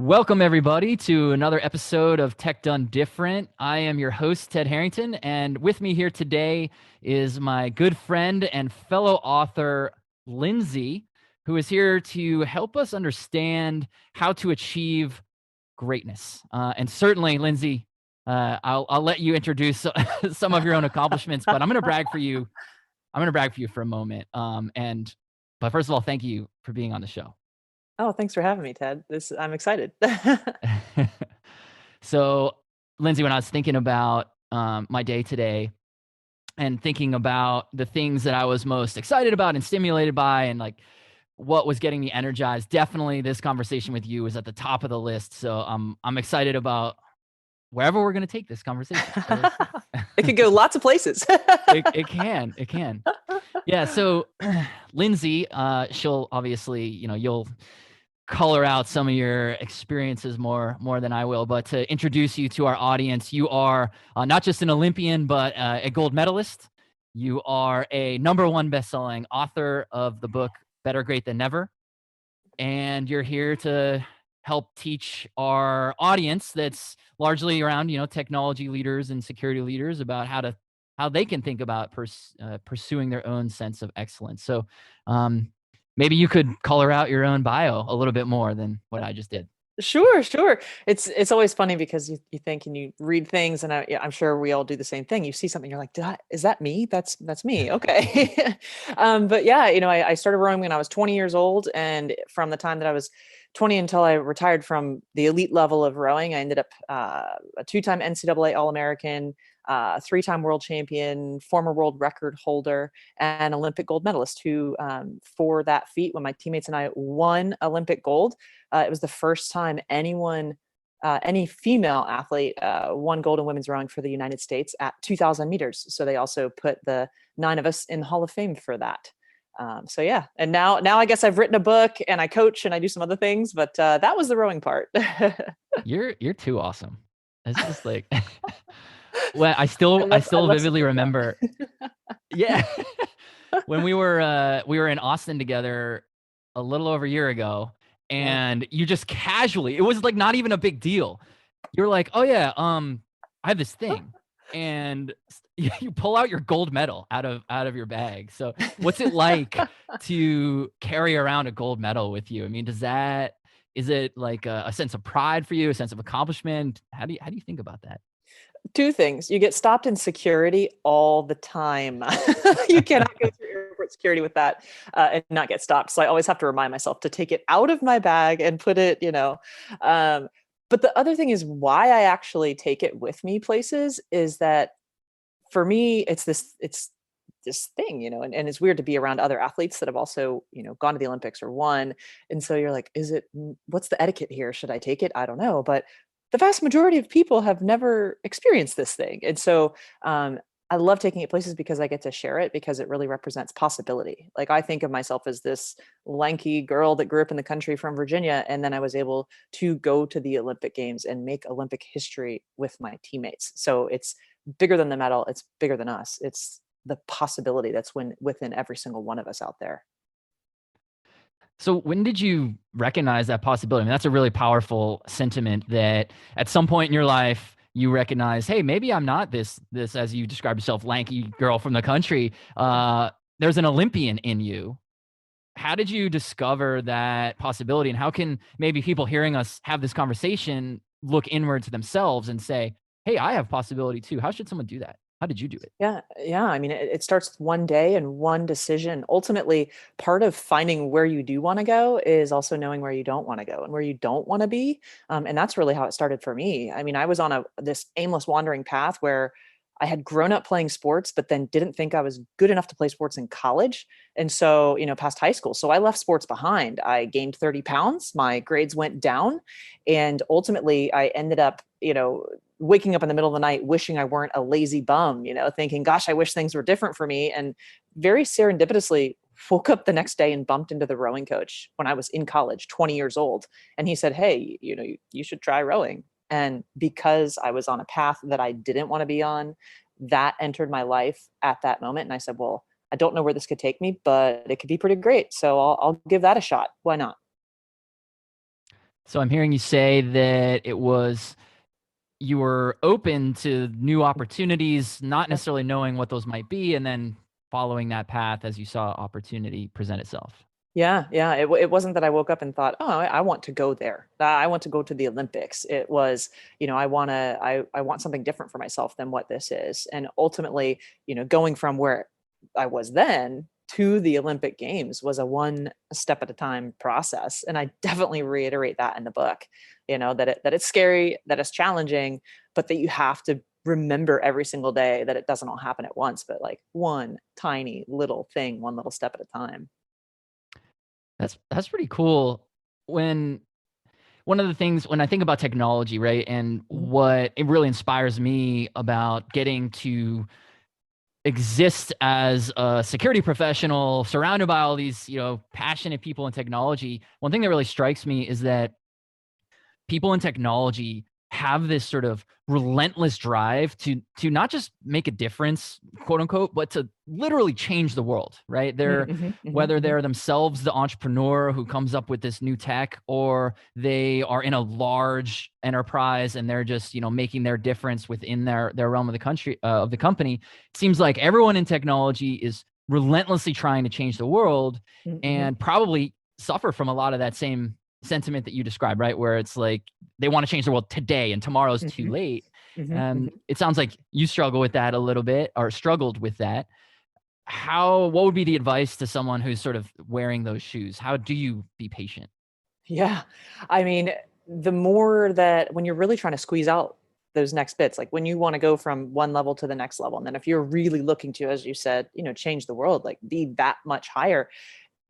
Welcome, everybody, to another episode of Tech Done Different. I am your host, Ted Harrington, and with me here today is my good friend and fellow author, Lindsay, who is here to help us understand how to achieve greatness. And certainly, Lindsay, I'll let you introduce some of your own accomplishments, but I'm going to brag for you. I'm going to brag for you for a moment. But first of all, thank you for being on the show. Oh, thanks for having me, Ted. I'm excited. So, Lindsay, when I was thinking about my day today and thinking about the things that I was most excited about and stimulated by and like what was getting me energized, definitely this conversation with you was at the top of the list. So I'm excited about wherever we're going to take this conversation. It could go lots of places. It can. Yeah. So Lindsay, she'll obviously, you'll color out some of your experiences more than I will. But to introduce you to our audience, you are not just an Olympian, but a gold medalist. You are a #1 best-selling author of the book Better Great Than Never. And you're here to help teach our audience that's largely around, technology leaders and security leaders about how they can think about pursuing their own sense of excellence. So maybe you could color out your own bio a little bit more than what I just did. Sure. It's always funny because you think and you read things, and I'm sure we all do the same thing. You see something, you're like, is that me? That's me. Okay. But yeah, I started rowing when I was 20 years old, and from the time that I was 20 until I retired from the elite level of rowing, I ended up a 2-time NCAA All-American, 3-time world champion, former world record holder, and Olympic gold medalist who, for that feat, when my teammates and I won Olympic gold, it was the first time any female athlete won gold in women's rowing for the United States at 2,000 meters. So they also put the 9 of us in the Hall of Fame for that. So yeah, and now I guess I've written a book and I coach and I do some other things, but that was the rowing part. You're too awesome. It's just like, well, I still love vividly saying that. remember. Yeah, when we were in Austin together a little over a year ago, Yeah. and you just casually, it was like not even a big deal. You're like, oh yeah, I have this thing, and you pull out your gold medal out of your bag. So what's it like to carry around a gold medal with you? I mean, is it like a sense of pride for you, a sense of accomplishment? How do you think about that? 2 things. You get stopped in security all the time. You cannot go through airport security with that and not get stopped. So I always have to remind myself to take it out of my bag and put it, but the other thing is why I actually take it with me places is that for me, it's this thing, and it's weird to be around other athletes that have also, gone to the Olympics or won. And so you're like, what's the etiquette here? Should I take it? I don't know. But the vast majority of people have never experienced this thing. And so I love taking it places because I get to share it because it really represents possibility. Like I think of myself as this lanky girl that grew up in the country from Virginia. And then I was able to go to the Olympic Games and make Olympic history with my teammates. So it's bigger than the medal. It's bigger than us. It's the possibility that's within every single one of us out there. So when did you recognize that possibility? I mean, that's a really powerful sentiment that at some point in your life you recognize, hey, maybe I'm not this as you described yourself, lanky girl from the country. There's an Olympian in you. How did you discover that possibility, and how can maybe people hearing us have this conversation look inward to themselves and say, hey, I have possibility too? How should someone do that? How did you do it? Yeah. I mean, it starts with one day and one decision. Ultimately, part of finding where you do want to go is also knowing where you don't want to go and where you don't want to be. And that's really how it started for me. I mean, I was on this aimless wandering path where I had grown up playing sports, but then didn't think I was good enough to play sports in college. And so, past high school. So I left sports behind. I gained 30 pounds. My grades went down. And ultimately, I ended up, waking up in the middle of the night, wishing I weren't a lazy bum, thinking, gosh, I wish things were different for me. And very serendipitously woke up the next day and bumped into the rowing coach when I was in college, 20 years old. And he said, hey, you should try rowing. And because I was on a path that I didn't want to be on, that entered my life at that moment. And I said, well, I don't know where this could take me, but it could be pretty great. So I'll give that a shot. Why not? So I'm hearing you say that you were open to new opportunities, not Yep. necessarily knowing what those might be, and then following that path as you saw opportunity present itself. Yeah, yeah. It wasn't that I woke up and thought, oh, I want to go there. I want to go to the Olympics. It was, I want something different for myself than what this is. And ultimately, going from where I was then to the Olympic Games was a one step at a time process. And I definitely reiterate that in the book, that it's scary, that it's challenging, but that you have to remember every single day that it doesn't all happen at once, but like one tiny little thing, one little step at a time. That's pretty cool. When One of the things when I think about technology, right, and Mhm. what it really inspires me about getting to exist as a security professional surrounded by all these, passionate people in technology, one thing that really strikes me is that people in technology have this sort of relentless drive to not just make a difference, quote unquote, but to literally change the world, right? Mhm, They're mhm, mhm, Whether mhm. they're themselves the entrepreneur who comes up with this new tech, or they are in a large enterprise and they're just, making their difference within their realm of the company. It seems like everyone in technology is relentlessly trying to change the world, Mhm, mhm, and probably suffer from a lot of that same sentiment that you described, right? Where it's like they want to change the world today and tomorrow's too mhm, late. mhm, mhm. It sounds like you struggle with that a little bit, or struggled with that. What would be the advice to someone who's sort of wearing those shoes? How do you be patient? Yeah. I mean, the more that when you're really trying to squeeze out those next bits, like when you want to go from one level to the next level, and then if you're really looking to, as you said, change the world, like be that much higher,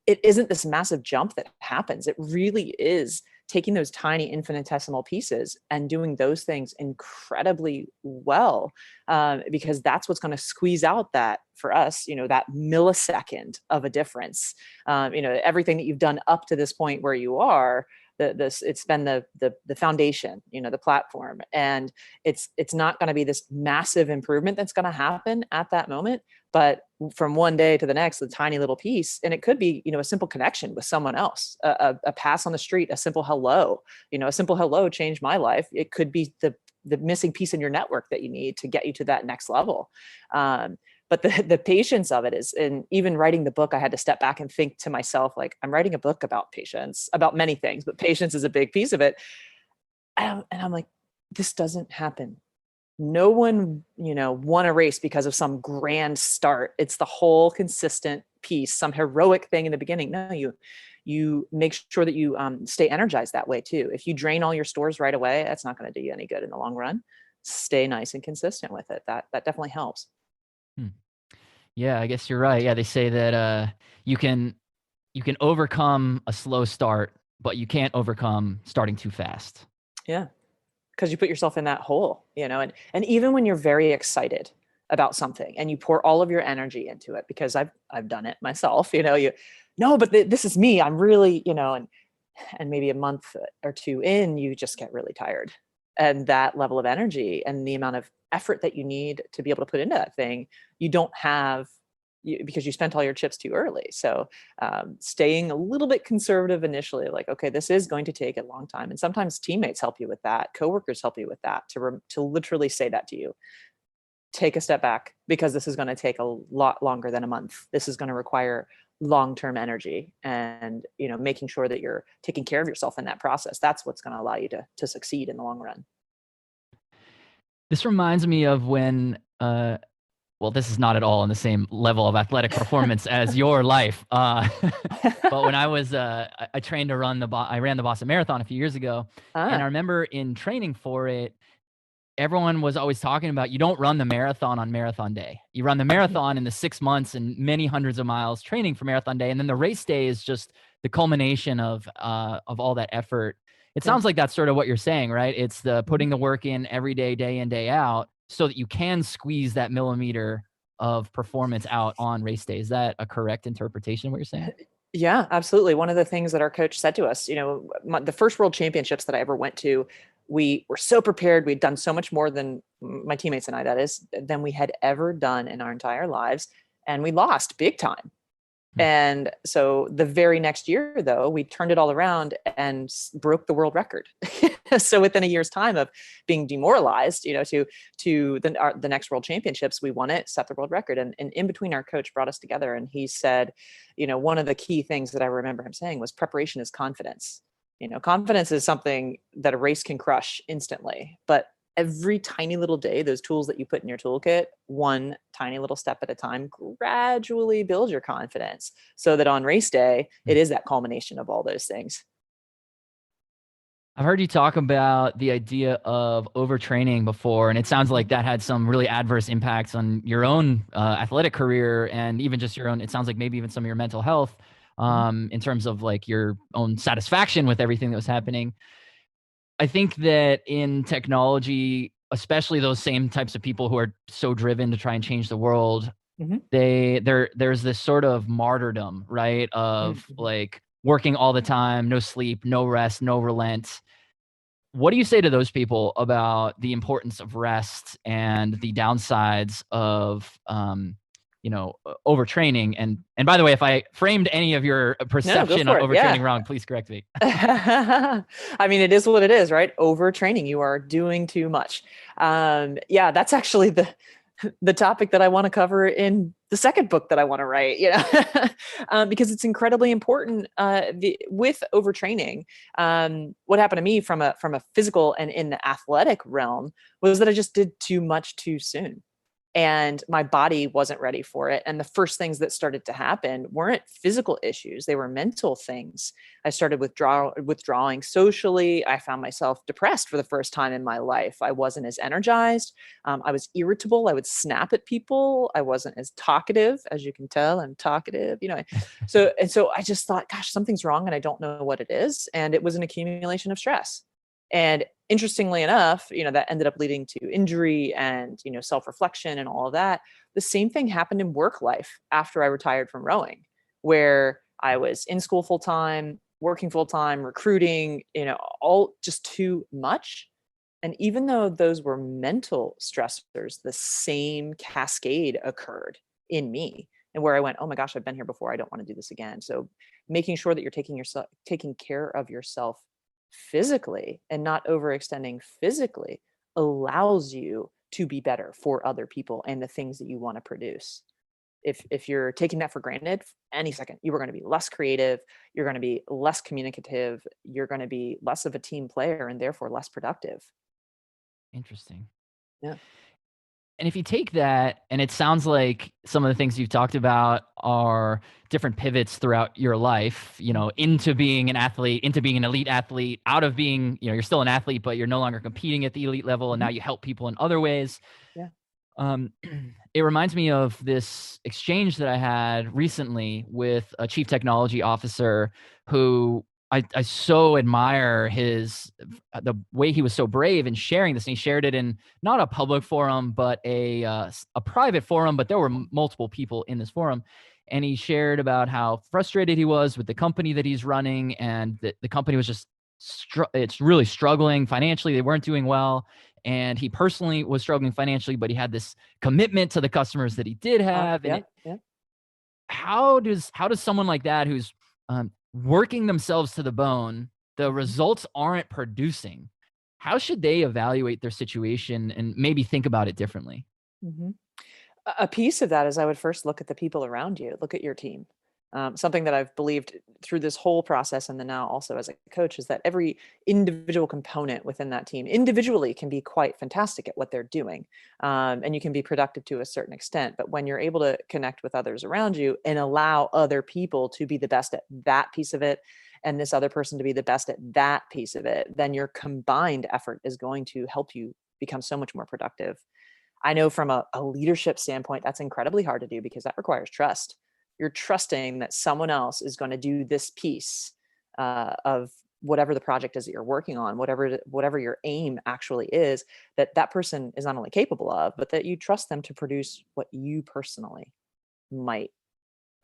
it isn't this massive jump that happens. It really is taking those tiny infinitesimal pieces and doing those things incredibly well, because that's what's going to squeeze out that for us, that millisecond of a difference. Everything that you've done up to this point where you are, it's been the foundation, the platform, and it's not going to be this massive improvement that's going to happen at that moment, but from one day to the next, the tiny little piece, and it could be, a simple connection with someone else, a pass on the street, a simple hello. A simple hello changed my life. It could be the missing piece in your network that you need to get you to that next level. But the patience of it is, and even writing the book, I had to step back and think to myself, like, I'm writing a book about patience, about many things, but patience is a big piece of it. And I'm like, this doesn't happen. No one, won a race because of some grand start. It's the whole consistent piece, some heroic thing in the beginning. No, you make sure that you stay energized that way too. If you drain all your stores right away, that's not going to do you any good in the long run. Stay nice and consistent with it. That definitely helps. Hmm. Yeah, I guess you're right. Yeah, they say that you can you can overcome a slow start, but you can't overcome starting too fast. Yeah, because you put yourself in that hole, and even when you're very excited about something and you pour all of your energy into it, because I've done it myself, you no, but this is me. I'm really, and maybe a month or two in, you just get really tired. And that level of energy and the amount of effort that you need to be able to put into that thing, you don't have because you spent all your chips too early. So staying a little bit conservative initially, like, okay, this is going to take a long time. And sometimes teammates help you with that. Coworkers help you with that, to literally say that to you. Take a step back, because this is going to take a lot longer than a month. This is going to require long-term energy, and making sure that you're taking care of yourself in that process. That's what's going to allow you to succeed in the long run. This reminds me of when well, this is not at all on the same level of athletic performance as your life. But when I trained to I ran the Boston Marathon a few years ago, and I Ah. remember in training for it, everyone was always talking about, you don't run the marathon on marathon day. You run the marathon in the 6 months and many hundreds of miles training for marathon day, and then the race day is just the culmination of all that effort. It Yeah. sounds like that's sort of what you're saying, right? It's the Mhm. putting the work in every day in, day out, so that you can squeeze that millimeter of performance out on race day. Is that a correct interpretation of what you're saying? Yeah, absolutely. One of the things that our coach said to us, the first world championships that I ever went to, we were so prepared. We'd done so much more than my teammates and I, that is, than we had ever done in our entire lives. And we lost big time. And so the very next year, though, we turned it all around and broke the world record. So within a year's time of being demoralized, to the next world championships, we won it, set the world record. And in between, our coach brought us together and he said, one of the key things that I remember him saying was preparation is confidence. Confidence is something that a race can crush instantly, but every tiny little day, those tools that you put in your toolkit, one tiny little step at a time, gradually build your confidence so that on race day, it is that culmination of all those things. I've heard you talk about the idea of overtraining before, and it sounds like that had some really adverse impacts on your own athletic career and even just your own, it sounds like maybe even some of your mental health in terms of like your own satisfaction with everything that was happening. I think that in technology, especially those same types of people who are so driven to try and change the world, there's this sort of martyrdom, right? Of like working all the time, no sleep, no rest, no relent. What do you say to those people about the importance of rest and the downsides of overtraining? And by the way, if I framed any of your perception of overtraining wrong, please correct me. I mean, it is what it is, right? Overtraining, you are doing too much. That's actually the topic that I want to cover in the second book that I want to write, because it's incredibly important with overtraining. What happened to me from a physical and in the athletic realm was that I just did too much too soon. And my body wasn't ready for it. And the first things that started to happen weren't physical issues. They were mental things. I started withdrawing socially. I found myself depressed for the first time in my life. I wasn't as energized. I was irritable. I would snap at people. I wasn't as talkative. As you can tell, I'm talkative, So I just thought, gosh, something's wrong and I don't know what it is. And it was an accumulation of stress. And interestingly enough, that ended up leading to injury and, self-reflection and all of that. The same thing happened in work life after I retired from rowing, where I was in school full time, working full time, recruiting, all just too much. And even though those were mental stressors, the same cascade occurred in me, and where I went, oh my gosh, I've been here before. I don't want to do this again. So making sure that you're taking care of yourself physically and not overextending physically allows you to be better for other people and the things that you want to produce. If you're taking that for granted, any second, you are going to be less creative, you're going to be less communicative, you're going to be less of a team player and therefore less productive. Interesting. Yeah. And if you take that, and it sounds like some of the things you've talked about are different pivots throughout your life, into being an athlete, into being an elite athlete, out of being, you're still an athlete, but you're no longer competing at the elite level. And now you help people in other ways. Yeah. It reminds me of this exchange that I had recently with a chief technology officer who I so admire the way he was so brave in sharing this. And he shared it in not a public forum, but a private forum, but there were multiple people in this forum. And he shared about how frustrated he was with the company that he's running, and that the company was just, it's really struggling financially. They weren't doing well. And he personally was struggling financially, but he had this commitment to the customers that he did have. How does someone like that, who's working themselves to the bone, the results aren't producing, how should they evaluate their situation and maybe think about it differently? A piece of that is I would first look at the people around you, look at your team. Something that I've believed through this whole process and then now also as a coach is that every individual component within that team individually can be quite fantastic at what they're doing. And you can be productive to a certain extent. But when you're able to connect with others around you and allow other people to be the best at that piece of it, and this other person to be the best at that piece of it, then your combined effort is going to help you become so much more productive. I know from a leadership standpoint, that's incredibly hard to do because that requires trust. You're trusting that someone else is going to do this piece of whatever the project is that you're working on, whatever your aim actually is, that person is not only capable of, but that you trust them to produce what you personally might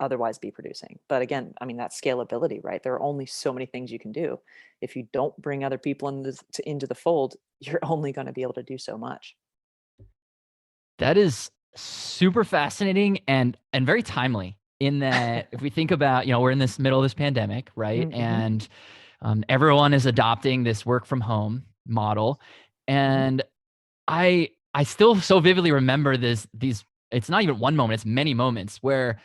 otherwise be producing. But again, I mean, that's scalability, right? There are only so many things you can do. If you don't bring other people into the fold, you're only going to be able to do so much. That is super fascinating and very timely. in that if we think about, we're in this middle of this pandemic, right? Mm-hmm. And everyone is adopting this work from home model. Mm-hmm. And I still so vividly remember these, it's not even one moment, it's many moments where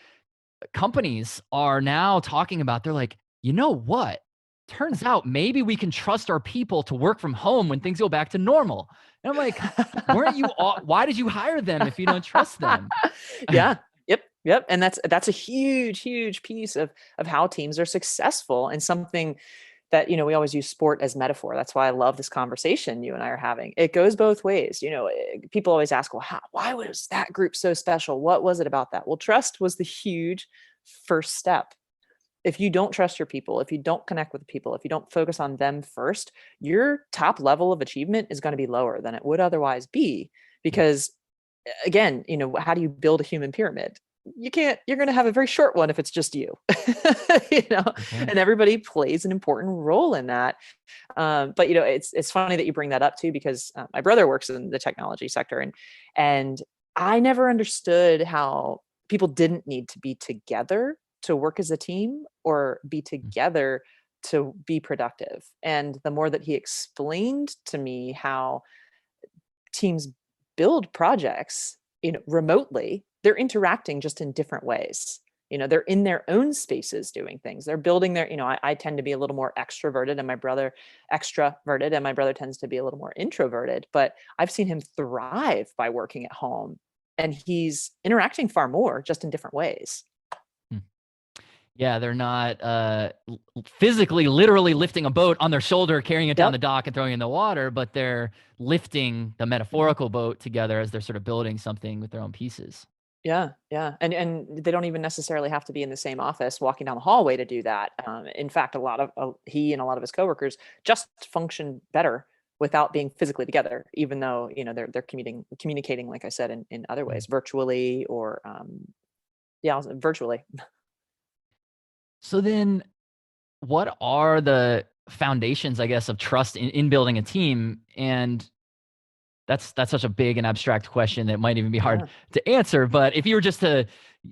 companies are now talking about, they're like, you know what? Turns out maybe we can trust our people to work from home when things go back to normal. And I'm like, weren't you all, why did you hire them if you don't trust them? Yeah. Yep. And that's a huge piece of how teams are successful, and something that, we always use sport as metaphor. That's why I love this conversation you and I are having. It goes both ways. People always ask, well, why was that group so special? What was it about that? Well, trust was the huge first step. If you don't trust your people, if you don't connect with people, if you don't focus on them first, your top level of achievement is going to be lower than it would otherwise be. Because again, how do you build a human pyramid? You're going to have a very short one if it's just you, Good point. and everybody plays an important role in that. But it's funny that you bring that up too, because my brother works in the technology sector, and I never understood how people didn't need to be together to work as a team, or be together to be productive. And the more that he explained to me how teams build projects, remotely, they're interacting just in different ways. They're in their own spaces doing things. They're building their, I tend to be a little more extroverted, and my brother tends to be a little more introverted, but I've seen him thrive by working at home, and he's interacting far more, just in different ways. Yeah, they're not physically, literally lifting a boat on their shoulder, carrying it down Yep. the dock and throwing it in the water, but they're lifting the metaphorical boat together as they're sort of building something with their own pieces. Yeah, yeah, and they don't even necessarily have to be in the same office, walking down the hallway to do that. In fact, a lot of he and a lot of his coworkers just function better without being physically together, even though they're communicating, like I said, in other Mm. ways, virtually, or virtually. So then, what are the foundations, I guess, of trust in building a team? And that's such a big and abstract question that might even be hard Yeah. to answer. But if you were just to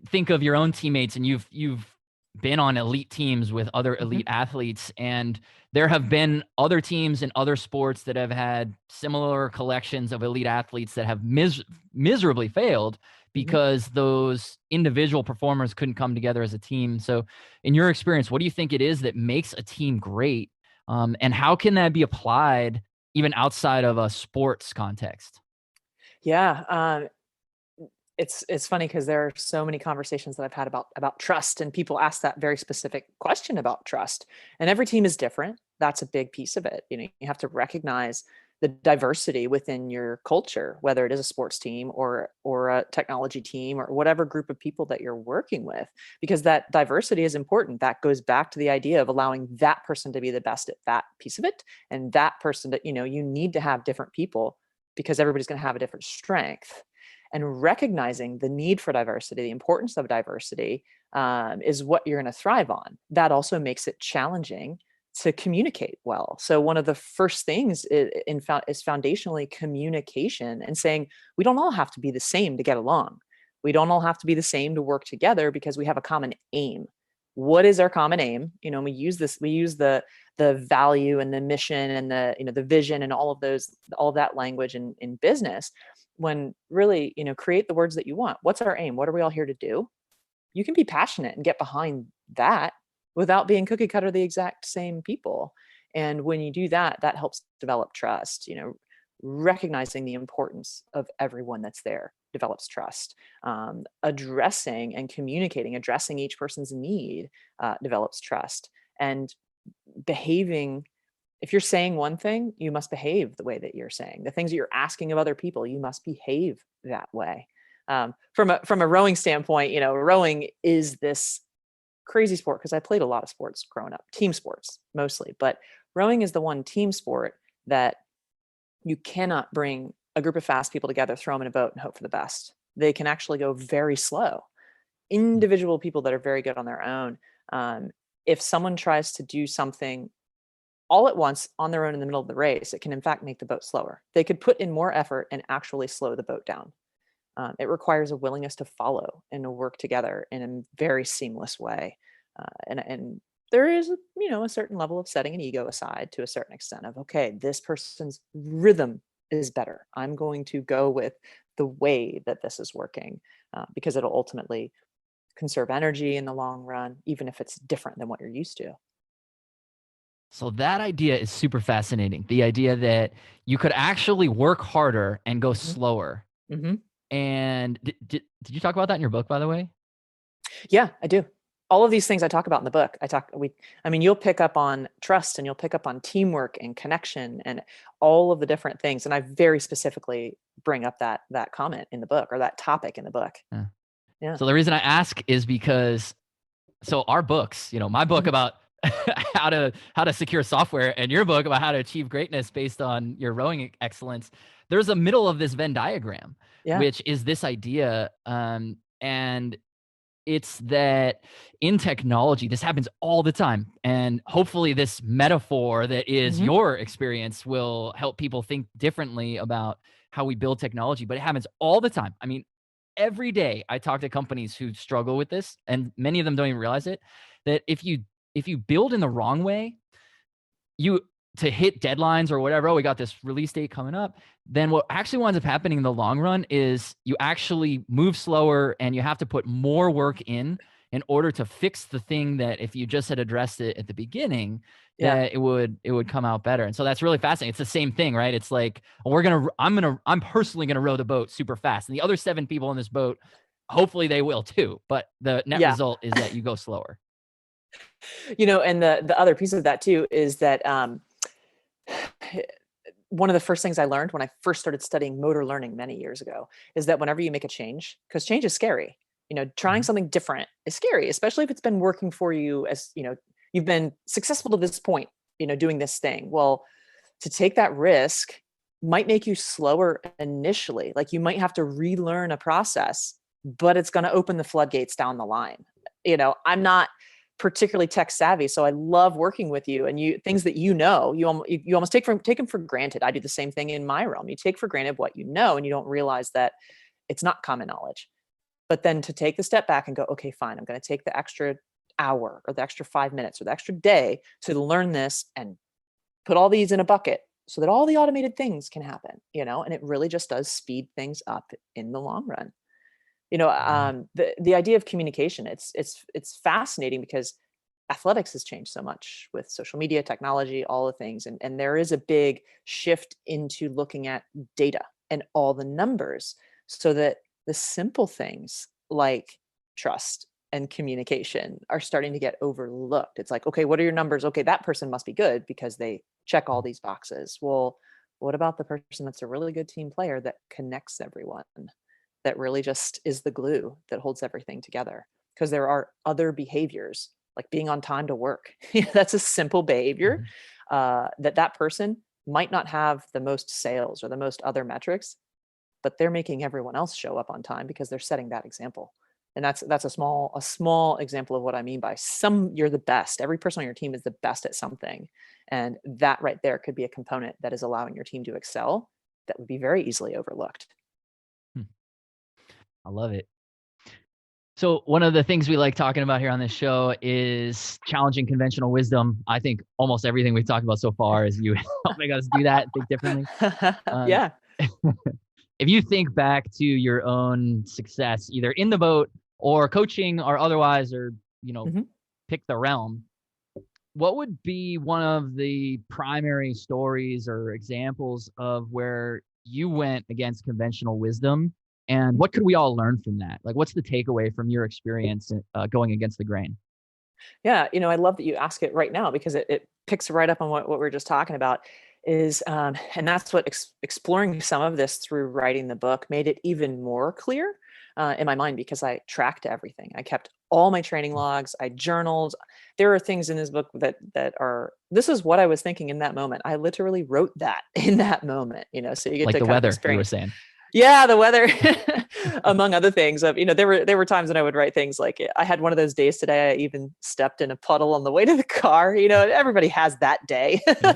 think of your own teammates, and you've been on elite teams with other Hmm. elite athletes, and there have been other teams in other sports that have had similar collections of elite athletes that have miserably failed Hmm. because those individual performers couldn't come together as a team. So in your experience, what do you think it is that makes a team great? And how can that be applied even outside of a sports context? Yeah. It's funny, because there are so many conversations that I've had about trust, and people ask that very specific question about trust. And every team is different. That's a big piece of it. You have to recognize the diversity within your culture, whether it is a sports team, or a technology team, or whatever group of people that you're working with, because that diversity is important. That goes back to the idea of allowing that person to be the best at that piece of it, and that person that you need to have different people, because everybody's going to have a different strength. And recognizing the need for diversity, the importance of diversity, is what you're going to thrive on. That also makes it challenging to communicate well. So one of the first things is foundationally communication, and saying we don't all have to be the same to get along. We don't all have to be the same to work together, because we have a common aim. What is our common aim? We use the value and the mission and the vision and all of that language in business, when really, create the words that you want. What's our aim? What are we all here to do? You can be passionate and get behind that without being cookie cutter the exact same people. And when you do that, that helps develop trust. Recognizing the importance of everyone that's there develops trust. Addressing and communicating, addressing each person's need, develops trust. And behaving, if you're saying one thing, you must behave the way that you're saying. The things that you're asking of other people, you must behave that way. From a rowing standpoint, rowing is this crazy sport, because I played a lot of sports growing up, team sports mostly, but rowing is the one team sport that you cannot bring a group of fast people together, throw them in a boat, and hope for the best. They can actually go very slow. Individual people that are very good on their own, if someone tries to do something all at once on their own in the middle of the race, it can in fact make the boat slower. They could put in more effort and actually slow the boat down. It requires a willingness to follow and to work together in a very seamless way. And there is, a certain level of setting an ego aside to a certain extent of, okay, this person's rhythm is better. I'm going to go with the way that this is working, because it'll ultimately conserve energy in the long run, even if it's different than what you're used to. So that idea is super fascinating. The idea that you could actually work harder and go Hmm. slower. Hmm. And did you talk about that in your book, by the way? Yeah, I do. All of these things I talk about in the book. I mean, you'll pick up on trust and you'll pick up on teamwork and connection and all of the different things. And I very specifically bring up that comment in the book, or that topic in the book. Yeah. Yeah. So the reason I ask is because our books, my book Mhm. about how to secure software and your book about how to achieve greatness based on your rowing excellence, there's a middle of this Venn diagram, Yeah. which is this idea, and it's that in technology, this happens all the time. And hopefully this metaphor that is Mhm. your experience will help people think differently about how we build technology, but it happens all the time. I mean, every day I talk to companies who struggle with this, and many of them don't even realize it, that if you build in the wrong way, you to hit deadlines or whatever, oh, we got this release date coming up, then what actually winds up happening in the long run is you actually move slower and you have to put more work in order to fix the thing that if you just had addressed it at the beginning, Yeah. that it would come out better. And so that's really fascinating. It's the same thing, right? It's like I'm personally gonna row the boat super fast. And the other 7 people in this boat, hopefully they will too. But the net Yeah. result is that you go slower. And the other piece of that too is that one of the first things I learned when I first started studying motor learning many years ago is that whenever you make a change, because change is scary, trying Mhm. something different is scary, especially if it's been working for you, as you've been successful to this point, doing this thing. Well, to take that risk might make you slower initially. Like you might have to relearn a process, but it's going to open the floodgates down the line. I'm not particularly tech savvy, so I love working with you, and you things that you almost take them for granted. I do the same thing in my realm. You take for granted what you know, and you don't realize that it's not common knowledge. But then to take the step back and go, okay, fine, I'm going to take the extra hour or the extra 5 minutes or the extra day to learn this and put all these in a bucket so that all the automated things can happen, and it really just does speed things up in the long run. Yeah. The idea of communication, it's fascinating because athletics has changed so much with social media, technology, all the things, and there is a big shift into looking at data and all the numbers, so that the simple things like trust and communication are starting to get overlooked. It's like, okay, what are your numbers? Okay, that person must be good because they check all these boxes. Well, what about the person that's a really good team player that connects everyone, that really just is the glue that holds everything together? Because there are other behaviors like being on time to work. That's a simple behavior, Mhm. that person might not have the most sales or the most other metrics, but they're making everyone else show up on time because they're setting that example. And that's a small example of what I mean by you're the best. Every person on your team is the best at something. And that right there could be a component that is allowing your team to excel that would be very easily overlooked. Hmm. I love it. So one of the things we like talking about here on this show is challenging conventional wisdom. I think almost everything we've talked about so far is you helping us do that, think differently. Um, Yeah. if you think back to your own success, either in the boat or coaching or otherwise, or Mhm. pick the realm, what would be one of the primary stories or examples of where you went against conventional wisdom? And what could we all learn from that? Like, what's the takeaway from your experience going against the grain? Yeah, I love that you ask it right now because it picks right up on what we are just talking about. And that's what exploring some of this through writing the book made it even more clear in my mind, because I tracked everything. I kept all my training logs. I journaled. There are things in this book that are, this is what I was thinking in that moment. I literally wrote that in that moment. So you get Like to the kind of weather, you were experience. saying. Yeah, the weather, among other things. There were times when I would write things like, I had one of those days today. I even stepped in a puddle on the way to the car. Everybody has that day. Yeah,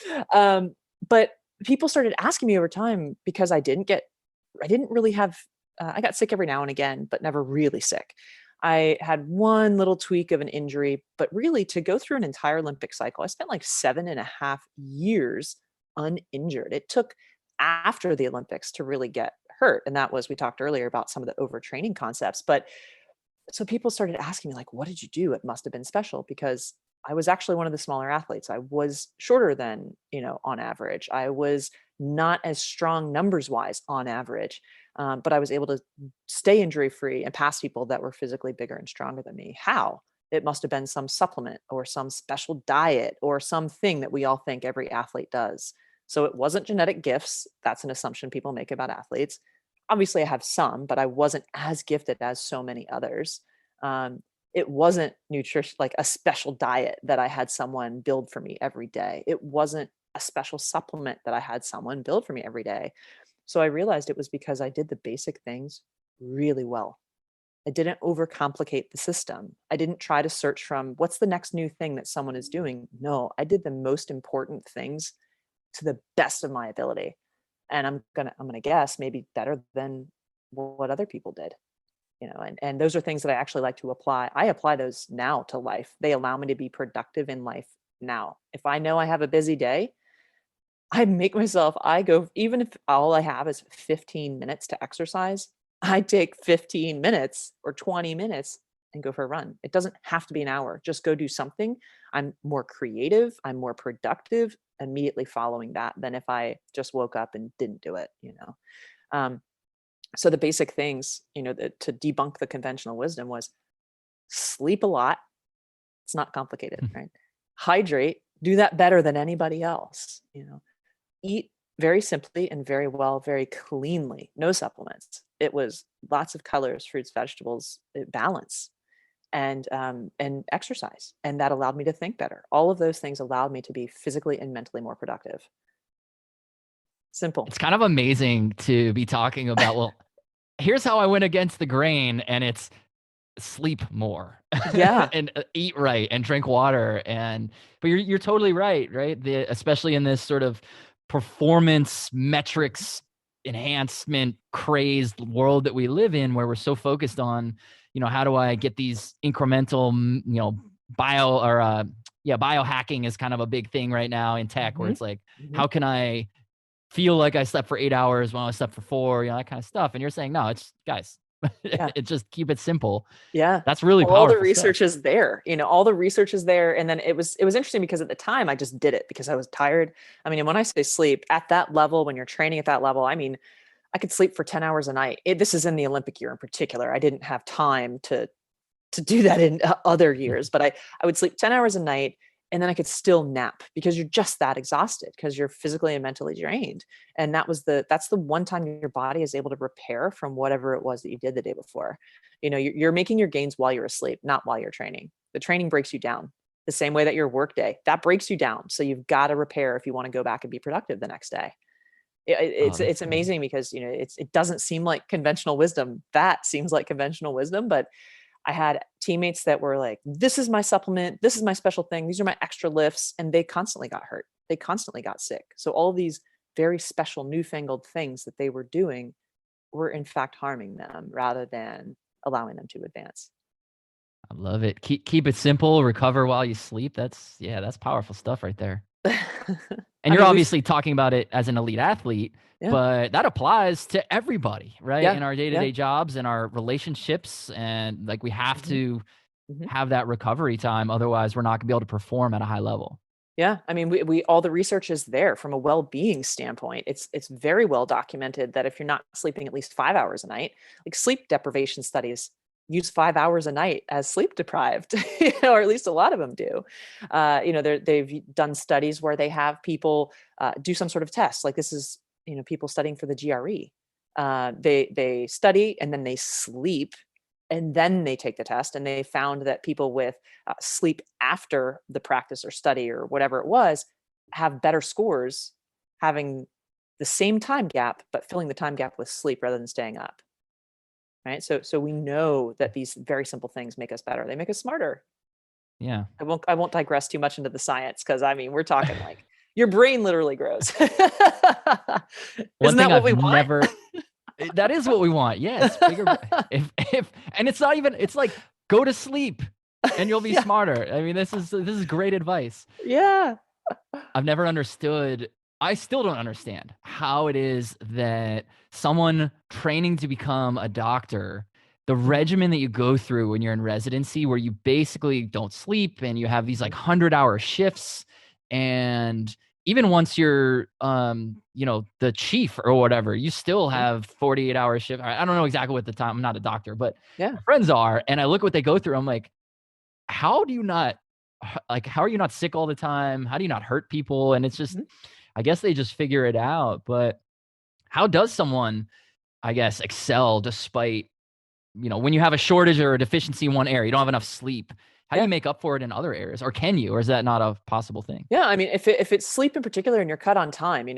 yeah. um, but people started asking me over time because I didn't really have I got sick every now and again, but never really sick. I had one little tweak of an injury, but really to go through an entire Olympic cycle, I spent like 7.5 years uninjured. It took after the Olympics to really get hurt. And that was, we talked earlier about some of the overtraining concepts. But so people started asking me, like, what did you do? It must have been special, because I was actually one of the smaller athletes. I was shorter than, on average. I was not as strong numbers wise on average, but I was able to stay injury free and pass people that were physically bigger and stronger than me. How? It must have been some supplement or some special diet or something that we all think every athlete does. So it wasn't genetic gifts. That's an assumption people make about athletes. Obviously, I have some, but I wasn't as gifted as so many others. It wasn't nutrition, like a special diet that I had someone build for me every day. It wasn't a special supplement that I had someone build for me every day. So I realized it was because I did the basic things really well. I didn't overcomplicate the system. I didn't try to search from what's the next new thing that someone is doing. No, I did the most important things to the best of my ability. And I'm gonna guess maybe better than what other people did. And those are things that I actually like to apply. I apply those now to life. They allow me to be productive in life now. If I know I have a busy day, I go, even if all I have is 15 minutes to exercise, I take 15 minutes or 20 minutes and go for a run. It doesn't have to be an hour. Just go do something. I'm more creative. I'm more productive immediately following that than if I just woke up and didn't do it. So the basic things, to debunk the conventional wisdom was sleep a lot. It's not complicated, right? Hydrate, do that better than anybody else. Eat very simply and very well, very cleanly, no supplements. It was lots of colors, fruits, vegetables, balance, and exercise. And that allowed me to think better. All of those things allowed me to be physically and mentally more productive. Simple. It's kind of amazing to be talking about, well, here's how I went against the grain, and it's sleep more. Yeah. And eat right and drink water. But you're totally right? Especially in this sort of performance metrics enhancement crazed world that we live in, where we're so focused on, how do I get these incremental, biohacking is kind of a big thing right now in tech, where it's like, how can I feel like I slept for 8 hours when I slept for 4, that kind of stuff. And you're saying, no, it's guys, it just keep it simple. Yeah. That's really powerful. All the research is there, all the research is there. And then it was interesting because at the time I just did it because I was tired. I mean, and when I say sleep at that level, when you're training at that level, I mean, I could sleep for 10 hours a night. This is in the Olympic year in particular. I didn't have time to do that in other years, but I would sleep 10 hours a night. And then I could still nap because you're just that exhausted because you're physically and mentally drained. And that's the one time your body is able to repair from whatever it was that you did the day before. You're making your gains while you're asleep, not while you're training. The training breaks you down the same way that your work day, that breaks you down. So you've got to repair if you want to go back and be productive the next day. It's amazing because, it doesn't seem like conventional wisdom. That seems like conventional wisdom, but I had teammates that were like, this is my supplement. This is my special thing. These are my extra lifts. And they constantly got hurt. They constantly got sick. So all these very special newfangled things that they were doing were in fact harming them rather than allowing them to advance. I love it. Keep it simple, recover while you sleep. That's powerful stuff right there. And you're obviously talking about it as an elite athlete, but that applies to everybody, right? In our day-to-day jobs and our relationships. And like, we have to have that recovery time. Otherwise we're not gonna be able to perform at a high level. Yeah. I mean, we all the research is there from a well-being standpoint. It's very well documented that if you're not sleeping at least 5 hours a night, like sleep deprivation studies use 5 hours a night as sleep deprived, or at least a lot of them do. They've done studies where they have people do some sort of test. Like this is, people studying for the GRE. They study and then they sleep and then they take the test. And they found that people with sleep after the practice or study or whatever it was have better scores having the same time gap, but filling the time gap with sleep rather than staying up. Right. So we know that these very simple things make us better. They make us smarter. Yeah. I won't digress too much into the science because I mean, we're talking like your brain literally grows. Isn't that what we want? That is what we want. Yes. Bigger. And it's not even, it's like, go to sleep and you'll be smarter. I mean, this is great advice. Yeah. I've never understood, I still don't understand how it is that someone training to become a doctor, the regimen that you go through when you're in residency, where you basically don't sleep and you have these like 100-hour shifts. And even once you're, the chief or whatever, you still have 48-hour shift. I don't know exactly what the time, I'm not a doctor, but my friends are. And I look what they go through. I'm like, how are you not sick all the time? How do you not hurt people? And it's just, I guess they just figure it out. But how does someone, I guess, excel despite, when you have a shortage or a deficiency in one area, you don't have enough sleep? How do you make up for it in other areas? Or can you? Or is that not a possible thing? Yeah, I mean, if it's sleep in particular and you're cut on time,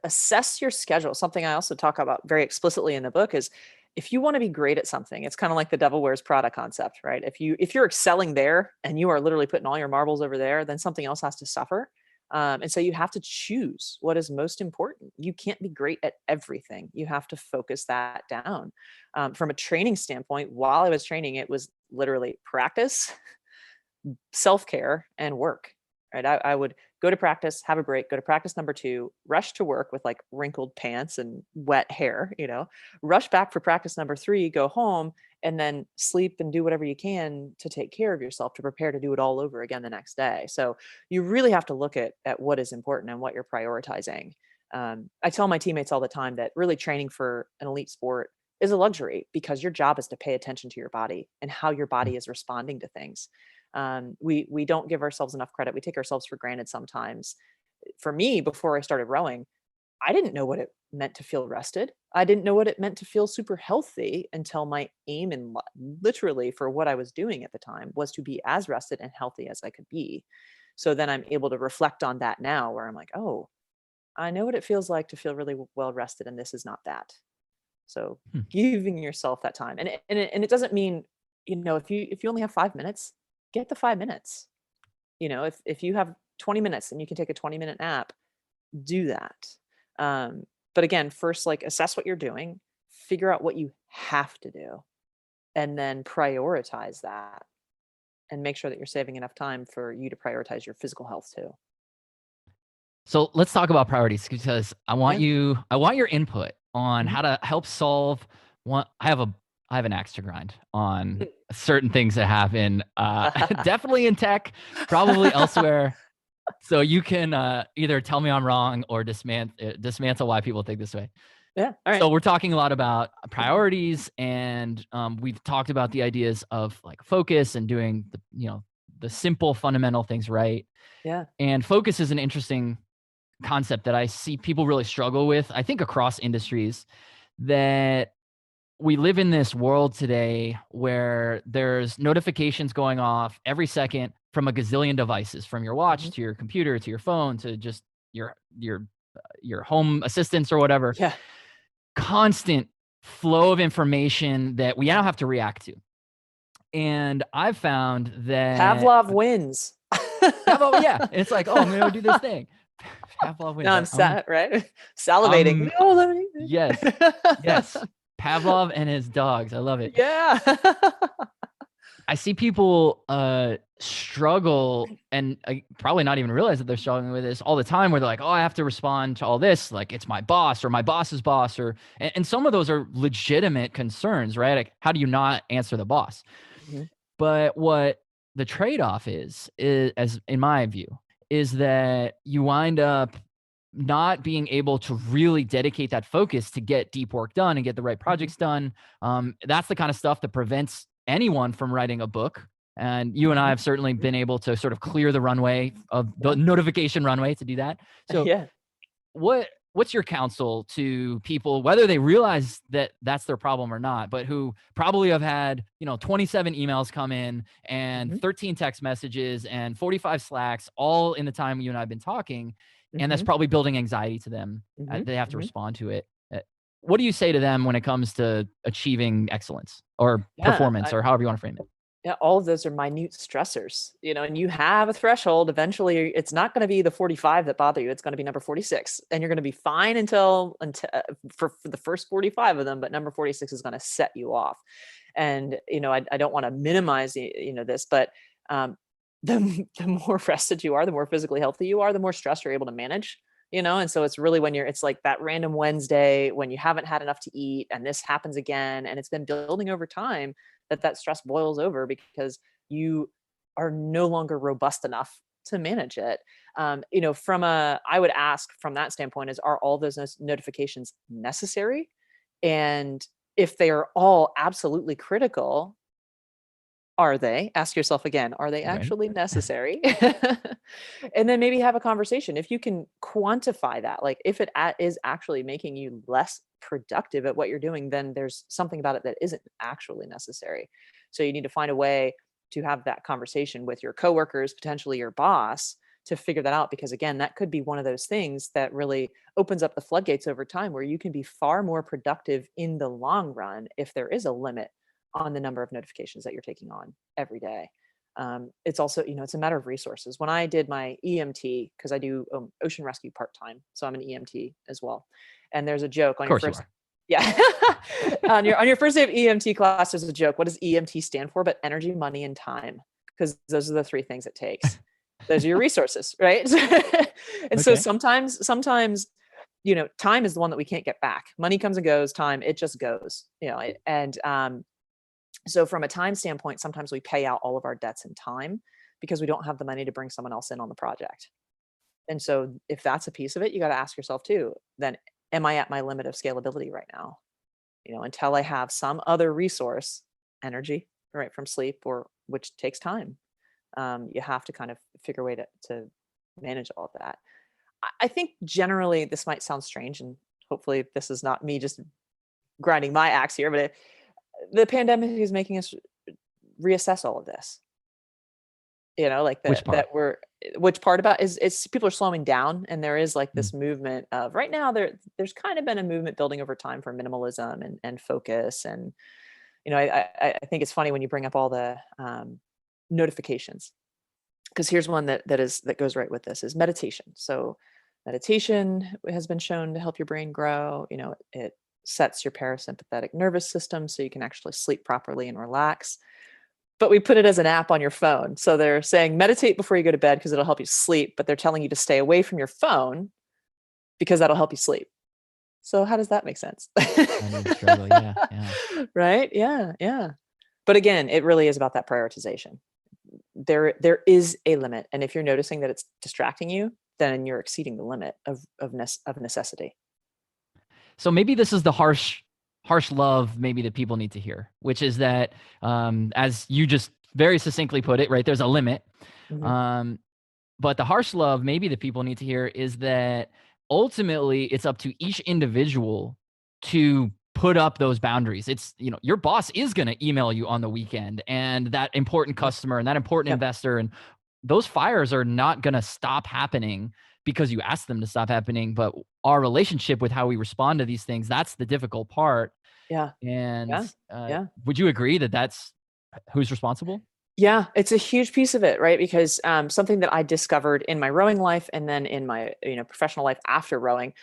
assess your schedule. Something I also talk about very explicitly in the book is, if you want to be great at something, it's kind of like the devil wears Prada concept, right? If you're excelling there and you are literally putting all your marbles over there, then something else has to suffer. And so you have to choose what is most important. You can't be great at everything. You have to focus that down. From a training standpoint, while I was training, it was literally practice, self-care, and work, right? I would go to practice, have a break, go to practice number 2, rush to work with like wrinkled pants and wet hair, rush back for practice number 3, go home, and then sleep and do whatever you can to take care of yourself, to prepare to do it all over again the next day. So you really have to look at what is important and what you're prioritizing. I tell my teammates all the time that really training for an elite sport is a luxury, because your job is to pay attention to your body and how your body is responding to things. We don't give ourselves enough credit. We take ourselves for granted sometimes. For me, before I started rowing, I didn't know what it meant to feel rested. I didn't know what it meant to feel super healthy, until my aim in literally for what I was doing at the time was to be as rested and healthy as I could be. So then I'm able to reflect on that now, where I'm like, oh, I know what it feels like to feel really well rested, and this is not that. So giving yourself that time, and it doesn't mean, if you only have 5 minutes, get the 5 minutes. If you have 20 minutes and you can take a 20-minute nap, do that. But again, first, like, assess what you're doing, figure out what you have to do, and then prioritize that, and make sure that you're saving enough time for you to prioritize your physical health too. So let's talk about priorities, because I want your input on how to help solve one. I have an axe to grind on certain things that happen, definitely in tech, probably elsewhere. So you can either tell me I'm wrong or dismantle why people think this way. Yeah. All right. So we're talking a lot about priorities, and we've talked about the ideas of like focus and doing the simple fundamental things right. Yeah. And focus is an interesting concept that I see people really struggle with, I think across industries, that we live in this world today where there's notifications going off every second from a gazillion devices, from your watch to your computer to your phone to just your home assistants or whatever. Yeah. Constant flow of information that we now have to react to. And I've found that Pavlov wins. Yeah. It's like, oh, I'm going to do this thing. Pavlov wins. No, I'm sad, right? Salivating. No, let me. Yes. Yes. Pavlov and his dogs. I love it. Yeah. I see people struggle, and probably not even realize that they're struggling with this all the time, where they're like, oh, I have to respond to all this. Like, it's my boss or my boss's boss, and some of those are legitimate concerns, right? Like, how do you not answer the boss? But what the trade-off is, as in my view, is that you wind up not being able to really dedicate that focus to get deep work done and get the right projects done. That's the kind of stuff that prevents anyone from writing a book. And you and I have certainly been able to sort of clear the runway of the notification runway to do that. So what's your counsel to people, whether they realize that that's their problem or not, but who probably have had, 27 emails come in and 13 text messages and 45 Slacks all in the time you and I have been talking. And that's probably building anxiety to them. They have to respond to it. What do you say to them when it comes to achieving excellence or performance, or however you want to frame it? Yeah, all of those are minute stressors, and you have a threshold. Eventually, it's not going to be the 45 that bother you. It's going to be number 46, and you're going to be fine until for the first 45 of them. But number 46 is going to set you off. And I don't want to minimize this, but the more rested you are, the more physically healthy you are, the more stress you're able to manage. And so it's really when it's like that random Wednesday when you haven't had enough to eat, and this happens again, and it's been building over time, that stress boils over because you are no longer robust enough to manage it. I would ask from that standpoint is, are all those notifications necessary? And if they are all absolutely critical, are they? Ask yourself again, are they Right. actually necessary? And then maybe have a conversation. If you can quantify that, like if it is actually making you less productive at what you're doing, then there's something about it that isn't actually necessary. So you need to find a way to have that conversation with your coworkers, potentially your boss, to figure that out. Because again, that could be one of those things that really opens up the floodgates over time where you can be far more productive in the long run if there is a limit on the number of notifications that you're taking on every day. It's also, it's a matter of resources. When I did my EMT, because I do ocean rescue part time, so I'm an EMT as well. And there's a joke Of on your course you first, are. yeah, on your first day of EMT class, there's a joke. What does EMT stand for? But energy, money, and time, because those are the three things it takes. Those are your resources, right? And so Okay. sometimes time is the one that we can't get back. Money comes and goes. Time, it just goes. And so from a time standpoint, sometimes we pay out all of our debts in time because we don't have the money to bring someone else in on the project. And so if that's a piece of it, you got to ask yourself too, then am I at my limit of scalability right now? Until I have some other resource, energy, right, from sleep, or which takes time. You have to kind of figure a way to manage all of that. I think generally this might sound strange, and hopefully this is not me just grinding my axe here, but the pandemic is making us reassess all of this. Like Which that part? which part about is people are slowing down, and there is like Mm. this movement of right now there's kind of been a movement building over time for minimalism and focus. And I think it's funny when you bring up all the notifications, because here's one that goes right with this is meditation. So meditation has been shown to help your brain grow. It sets your parasympathetic nervous system so you can actually sleep properly and relax. But we put it as an app on your phone. So they're saying meditate before you go to bed because it'll help you sleep, but they're telling you to stay away from your phone because that'll help you sleep. So how does that make sense? I do struggle. Yeah. Yeah. Right? Yeah, yeah. But again, it really is about that prioritization. There is a limit, and if you're noticing that it's distracting you, then you're exceeding the limit of necessity. So maybe this is the harsh love maybe that people need to hear, which is that, as you just very succinctly put it, right? There's a limit. Mhm. Um, but the harsh love maybe that people need to hear is that ultimately it's up to each individual to put up those boundaries. It's, your boss is going to email you on the weekend, and that important Yep. customer and that important Yep. investor, and those fires are not going to stop happening because you ask them to stop happening. But our relationship with how we respond to these things, that's the difficult part. Yeah. And Yeah. Yeah. would you agree that that's who's responsible? Yeah, it's a huge piece of it, right? Because something that I discovered in my rowing life and then in my professional life after rowing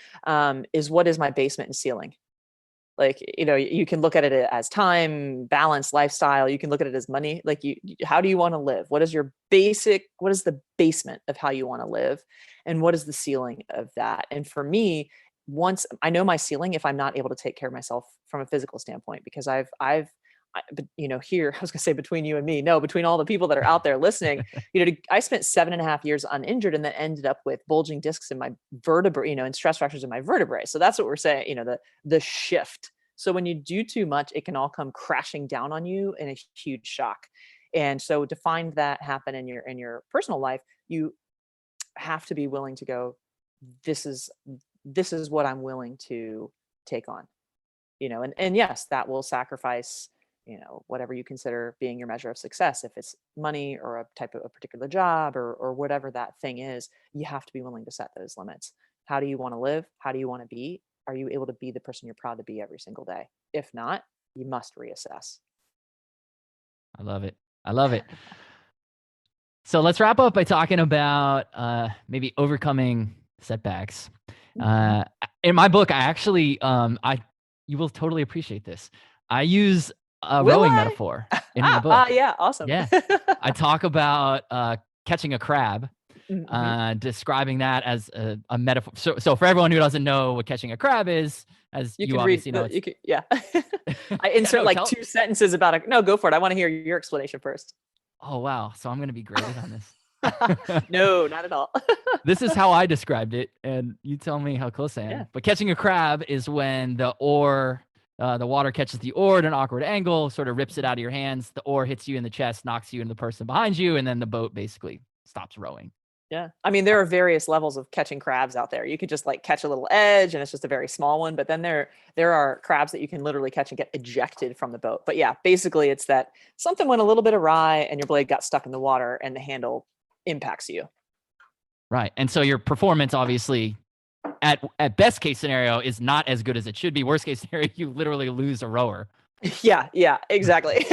is, what is my basement and ceiling? Like, you can look at it as time, balance, lifestyle. You can look at it as money. Like, how do you want to live? What is the basement of how you want to live? And what is the ceiling of that? And for me, once I know my ceiling, if I'm not able to take care of myself from a physical standpoint, because but here, I was gonna say between you and me, no, between all the people that are out there listening, I spent 7.5 years uninjured and then ended up with bulging discs in my vertebrae, and stress fractures in my vertebrae. So that's what we're saying, the shift. So when you do too much, it can all come crashing down on you in a huge shock. And so to find that happen in your personal life, you have to be willing to go, this is this is what I'm willing to take on. And yes, that will sacrifice whatever you consider being your measure of success. If it's money or a type of a particular job, or whatever that thing is, you have to be willing to set those limits. How do you want to live? How do you want to be? Are you able to be the person you're proud to be every single day? If not, you must reassess. I love it. I love it. So let's wrap up by talking about maybe overcoming setbacks. In my book, I actually, you will totally appreciate this. I use a Will rowing I? metaphor in my book. Yeah, awesome. Yeah. I talk about catching a crab, describing that as a metaphor. So for everyone who doesn't know what catching a crab is, as You you can read obviously know, you can, yeah. I yeah, insert no, like 2 sentences about it. No, go for it. I want to hear your explanation first. oh, wow. So I'm going to be graded on this. No, not at all. This is how I described it, and you tell me how close I am. Yeah. But catching a crab is when the water catches the oar at an awkward angle, sort of rips it out of your hands. The oar hits you in the chest, knocks you into the person behind you, and then the boat basically stops rowing. Yeah. I mean, there are various levels of catching crabs out there. You could just like catch a little edge and it's just a very small one, but then there are crabs that you can literally catch and get ejected from the boat. But yeah, basically it's that something went a little bit awry and your blade got stuck in the water and the handle impacts you. Right. And so your performance obviously at best case scenario is not as good as it should be. Worst case scenario, you literally lose a rower. Yeah, exactly.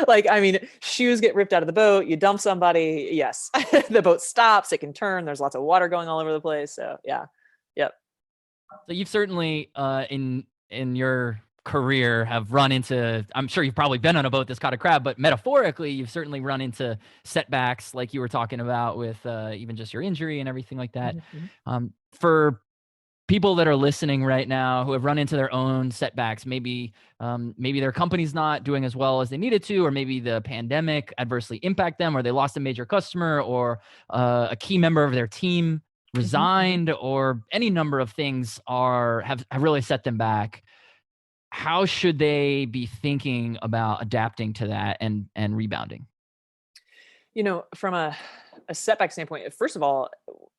Like, I mean, shoes get ripped out of the boat, you dump somebody, yes. The boat stops, it can turn, there's lots of water going all over the place. So yeah. Yep. So you've certainly in your career have run into, I'm sure you've probably been on a boat that's caught a crab, but metaphorically, you've certainly run into setbacks like you were talking about with even just your injury and everything like that. For people that are listening right now who have run into their own setbacks, maybe their company's not doing as well as they needed to, or maybe the pandemic adversely impact them, or they lost a major customer, or a key member of their team resigned, or any number of things have really set them back. How should they be thinking about adapting to that and rebounding? From a setback standpoint, first of all,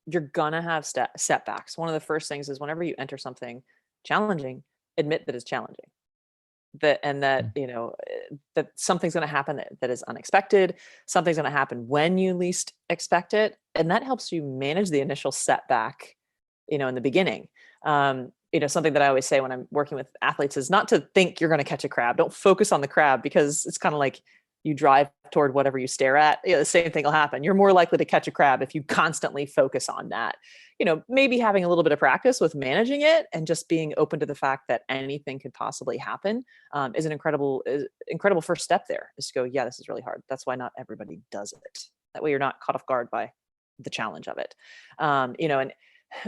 you're gonna have setbacks. One of the first things is whenever you enter something challenging, admit that it's challenging. That something's gonna happen that is unexpected. Something's gonna happen when you least expect it, and that helps you manage the initial setback, in the beginning. Something that I always say when I'm working with athletes is not to think you're going to catch a crab. Don't focus on the crab, because it's kind of like you drive toward whatever you stare at. The same thing will happen. You're more likely to catch a crab if you constantly focus on that. Maybe having a little bit of practice with managing it and just being open to the fact that anything could possibly happen is an incredible first step there. Is to go, yeah, this is really hard. That's why not everybody does it. That way you're not caught off guard by the challenge of it. And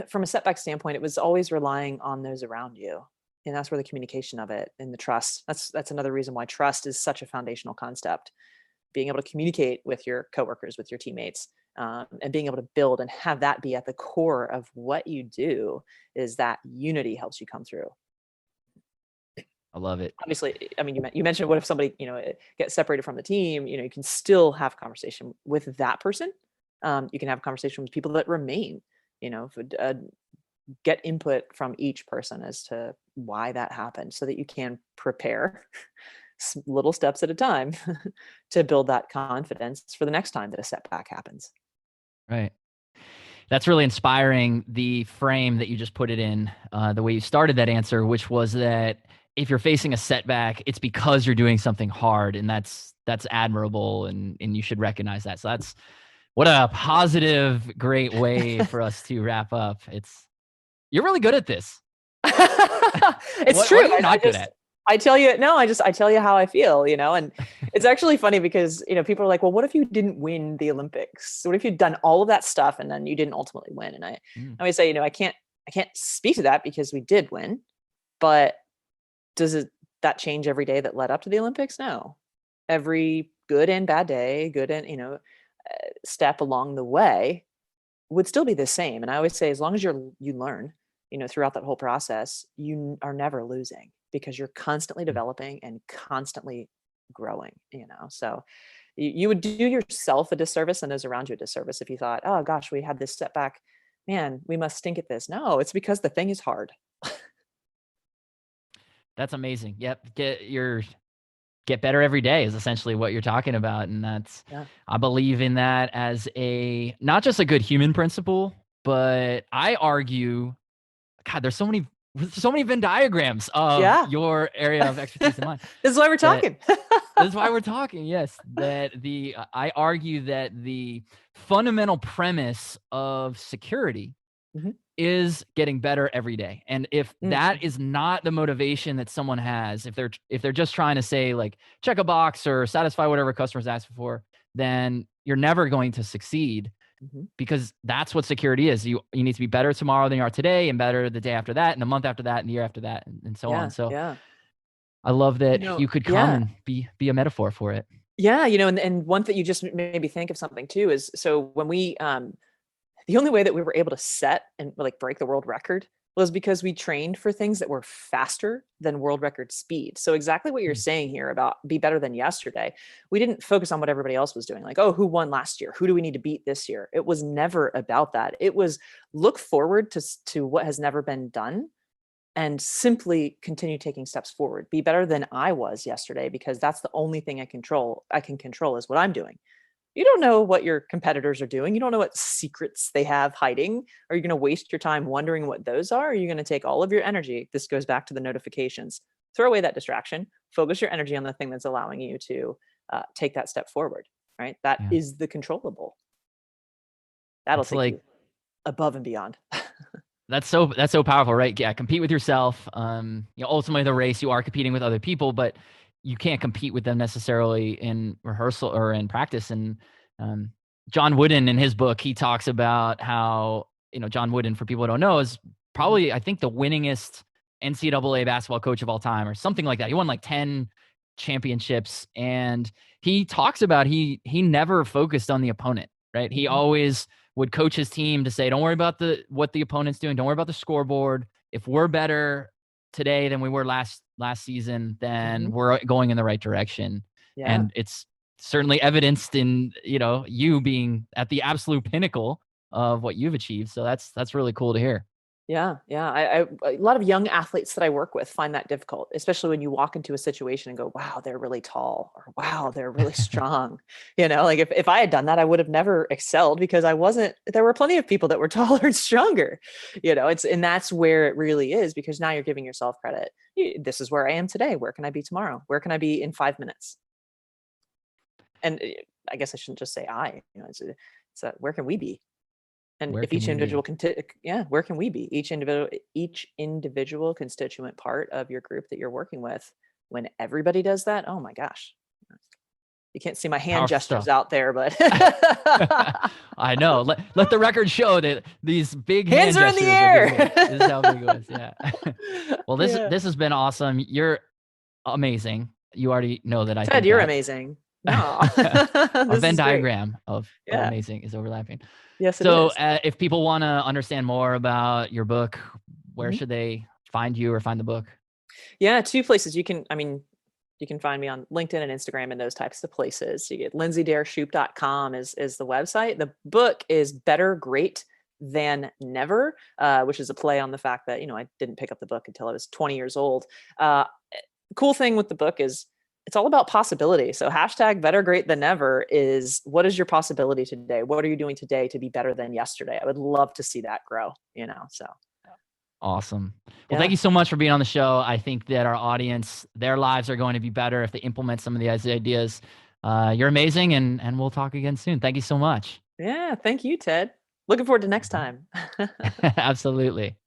from a setback standpoint, it was always relying on those around you. And that's where the communication of it and the trust, that's another reason why trust is such a foundational concept. Being able to communicate with your coworkers, with your teammates, and being able to build and have that be at the core of what you do, is that unity helps you come through. I love it. Obviously, I mean, you mentioned, what if somebody, gets separated from the team, you can still have conversation with that person. You can have conversation with people that remain, get input from each person as to why that happened, so that you can prepare little steps at a time to build that confidence for the next time that a setback happens. Right. That's really inspiring, the frame that you just put it in, the way you started that answer, which was that if you're facing a setback, it's because you're doing something hard, and that's admirable, and you should recognize that. So that's what a positive, great way for us to wrap up. You're really good at this. It's true. What are you not good at? I tell you, no, I tell you how I feel, and it's actually funny because, people are like, well, what if you didn't win the Olympics? What if you'd done all of that stuff and then you didn't ultimately win? And I always say, I can't speak to that because we did win, but that change every day that led up to the Olympics? No. Every good and bad day, good and, step along the way would still be the same. And I always say, as long as you learn, throughout that whole process, you are never losing, because you're constantly developing and constantly growing, so you would do yourself a disservice and those around you a disservice if you thought, oh gosh, we had this setback, man, we must stink at this. No, it's because the thing is hard. That's amazing. Yep. Get better every day is essentially what you're talking about. And I believe in that as not just a good human principle, but I argue, God, there's so many Venn diagrams of your area of expertise in mine. This is why we're talking. That's why we're talking. Yes, I argue that the fundamental premise of security Mhm. is getting better every day. And if Mm. that is not the motivation that someone has, if they're just trying to say like check a box or satisfy whatever customers ask for, then you're never going to succeed, Mhm. because that's what security is. You need to be better tomorrow than you are today, and better the day after that, and the month after that, and the year after that, and so on. Yeah, So yeah. I love that you could come Yeah. and be a metaphor for it. Yeah, and one thing you just made me think of something too is, so when we the only way that we were able to set and like break the world record was because we trained for things that were faster than world record speed. So exactly what you're Mm. saying here about be better than yesterday. We didn't focus on what everybody else was doing. Like, oh, who won last year? Who do we need to beat this year? It was never about that. It was look forward to what has never been done and simply continue taking steps forward. Be better than I was yesterday, because that's the only thing I can control is what I'm doing. You don't know what your competitors are doing. You don't know what secrets they have hiding. Are you going to waste your time wondering what those are? Or are you going to take all of your energy? This goes back to the notifications. Throw away that distraction. Focus your energy on the thing that's allowing you to take that step forward, right? That Yeah. is the controllable. That'll It's take like, you above and beyond. that's so powerful, right? Yeah, compete with yourself. Ultimately the race, you are competing with other people, but you can't compete with them necessarily in rehearsal or in practice. And John Wooden, in his book, he talks about how, John Wooden, for people who don't know, is probably, I think, the winningest NCAA basketball coach of all time, or something like that. He won like 10 championships, and he talks about he never focused on the opponent, right? He always would coach his team to say, don't worry about what the opponent's doing. Don't worry about the scoreboard. If we're better today than we were last season, then we're going in the right direction. Yeah. And it's certainly evidenced in, you being at the absolute pinnacle of what you've achieved. So that's really cool to hear. Yeah, yeah. A lot of young athletes that I work with find that difficult, especially when you walk into a situation and go, "Wow, they're really tall," or "Wow, they're really strong." Like if I had done that, I would have never excelled, because I wasn't. There were plenty of people that were taller and stronger. And that's where it really is, because now you're giving yourself credit. This is where I am today. Where can I be tomorrow? Where can I be in 5 minutes? And I guess I shouldn't just say I. It's where can we be? And Where if can each we be? individual where can we be? Each individual constituent part of your group that you're working with, when everybody does that, oh my gosh. You can't see my hand Powerful gestures stuff. out there, but I know. Let the record show that these big hands hand are in the gestures are big. air. This is how big it was. Yeah. Well, this Yeah. has been awesome. You're amazing. You already know that I Ted, think you're that. amazing. No, Our this Venn is great. diagram of Yeah. amazing is overlapping. Yes, it So is. if people want to understand more about your book, where Mhm. should they find you or find the book? Yeah, two places. You can find me on LinkedIn and Instagram and those types of places. You get lindsaydareshoop.com is the website. The book is Better Great Than Never, which is a play on the fact that, I didn't pick up the book until I was 20 years old. Cool thing with the book is it's all about possibility. So hashtag Better Great Than Never is, what is your possibility today? What are you doing today to be better than yesterday? I would love to see that grow, so. Awesome. Well, Yeah. thank you so much for being on the show. I think that our audience, their lives are going to be better if they implement some of these ideas. You're amazing, and we'll talk again soon. Thank you so much. Yeah. Thank you, Ted. Looking forward to next time. Absolutely.